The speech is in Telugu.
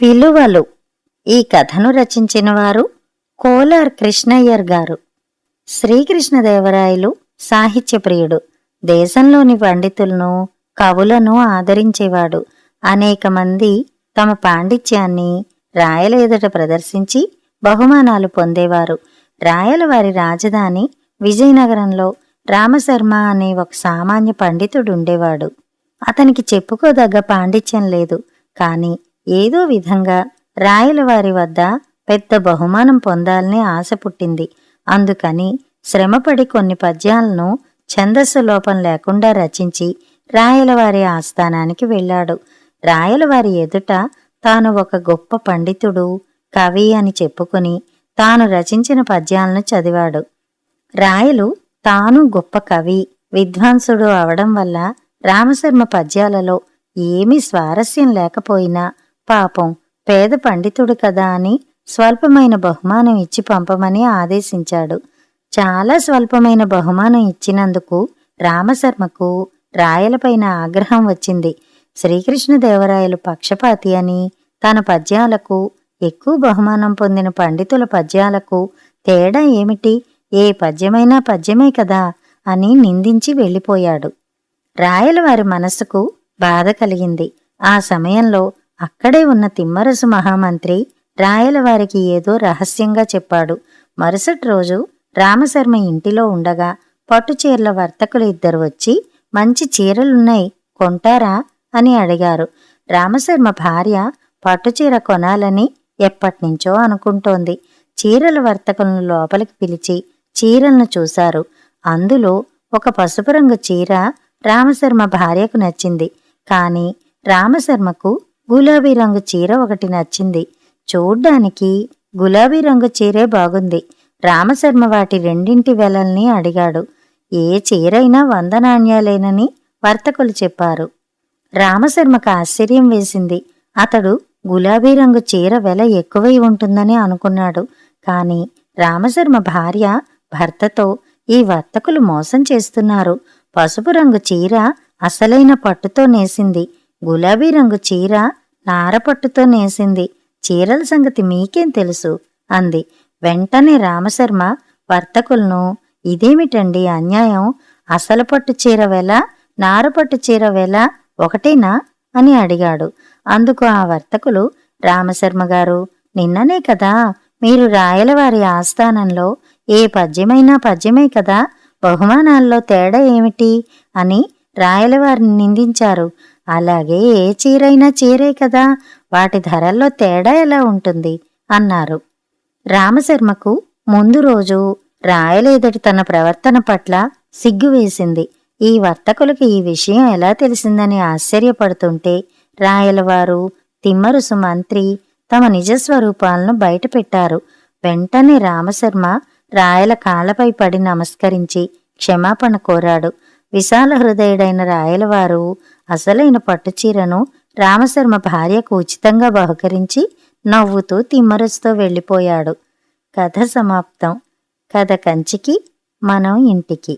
విలువలు. ఈ కథను రచించిన వారు కోలార్ కృష్ణయ్యర్ గారు. శ్రీకృష్ణదేవరాయలు సాహిత్యప్రియుడు. దేశంలోని పండితులను, కవులను ఆదరించేవాడు. అనేక మంది తమ పాండిత్యాన్ని రాయల ఎదుట ప్రదర్శించి బహుమానాలు పొందేవారు. రాయల వారి రాజధాని విజయనగరంలో రామశర్మ అనే ఒక సామాన్య పండితుడుండేవాడు. అతనికి చెప్పుకోదగ్గ పాండిత్యం లేదు. కాని ఏదో విధంగా రాయలవారి వద్ద పెద్ద బహుమానం పొందాలని ఆశ పుట్టింది. అందుకని శ్రమపడి కొన్ని పద్యాలను ఛందస్సు లోపం లేకుండా రచించి రాయలవారి ఆస్థానానికి వెళ్ళాడు. రాయలవారి ఎదుట తాను ఒక గొప్ప పండితుడు, కవి అని చెప్పుకుని తాను రచించిన పద్యాలను చదివాడు. రాయలు తాను గొప్ప కవి, విద్వాంసుడు అవడం వల్ల రామశర్మ పద్యాలలో ఏమీ స్వారస్యం లేకపోయినా పాపం పేద పండితుడు కదా అని స్వల్పమైన బహుమానం ఇచ్చి పంపమని ఆదేశించాడు. చాలా స్వల్పమైన బహుమానం ఇచ్చినందుకు రామశర్మకు రాయలపైన ఆగ్రహం వచ్చింది. శ్రీకృష్ణదేవరాయలు పక్షపాతి అని, తన పద్యాలకు ఎక్కువ బహుమానం పొందిన పండితుల పద్యాలకు తేడా ఏమిటి, ఏ పద్యమైనా పద్యమే కదా అని నిందించి వెళ్ళిపోయాడు. రాయలవారి మనస్సుకు బాధ కలిగింది. ఆ సమయంలో అక్కడే ఉన్న తిమ్మరసు మహామంత్రి రాయలవారికి ఏదో రహస్యంగా చెప్పాడు. మరుసటి రోజు రామశర్మ ఇంటిలో ఉండగా పట్టుచీరల వర్తకులు ఇద్దరు వచ్చి మంచి చీరలున్నాయి, కొంటారా అని అడిగారు. రామశర్మ భార్య పట్టుచీర కొనాలని ఎప్పటినుంచో అనుకుంటోంది. చీరల వర్తకులను లోపలికి పిలిచి చీరలను చూశారు. అందులో ఒక పసుపు రంగు చీర రామశర్మ భార్యకు నచ్చింది. కాని రామశర్మకు గులాబీ రంగు చీర ఒకటి నచ్చింది. చూడ్డానికి గులాబీ రంగు చీరే బాగుంది. రామశర్మ వాటి రెండింటి వెలల్ని అడిగాడు. ఏ చీరైనా 100 నాణ్యాలేనని వర్తకులు చెప్పారు. రామశర్మకు ఆశ్చర్యం వేసింది. అతడు గులాబీ రంగు చీర వెల ఎక్కువై ఉంటుందని అనుకున్నాడు. కాని రామశర్మ భార్య భర్తతో, ఈ వర్తకులు మోసం చేస్తున్నారు. పసుపు రంగు చీర అసలైన పట్టుతో నేసింది, గులాబీ రంగు చీర నారపట్టుతో నేసింది. చీరల సంగతి మీకేం తెలుసు అంది. వెంటనే రామశర్మ వర్తకులను, ఇదేమిటండి అన్యాయం, అసలు పట్టు చీర వెల, నారపట్టు చీర వెల ఒకటేనా అని అడిగాడు. అందుకు ఆ వర్తకులు, రామశర్మ గారు, నిన్ననే కదా మీరు రాయలవారి ఆస్థానంలో ఏ పద్యమైనా పద్యమే కదా, బహుమానాల్లో తేడా ఏమిటి అని రాయలవారిని నిందించారు. అలాగే ఏ చీరైనా చీరే కదా, వాటి ధరల్లో తేడా ఎలా ఉంటుంది అన్నారు. రామశర్మకు ముందు రోజు రాయలేదటి తన ప్రవర్తన పట్ల సిగ్గు వేసింది. ఈ వర్తకులకి ఈ విషయం ఎలా తెలిసిందని ఆశ్చర్యపడుతుంటే రాయలవారు, తిమ్మరుసు మంత్రి తమ నిజస్వరూపాలను బయటపెట్టారు. వెంటనే రామశర్మ రాయల కాళ్లపై పడి నమస్కరించి క్షమాపణ కోరాడు. విశాల హృదయుడైన రాయలవారు అసలైన పట్టుచీరను రామశర్మ భార్యకు ఉచితంగా బహుకరించి నవ్వుతూ తిమ్మరసుతో వెళ్ళిపోయాడు. కథ సమాప్తం. కథ కంచికి, మనం ఇంటికి.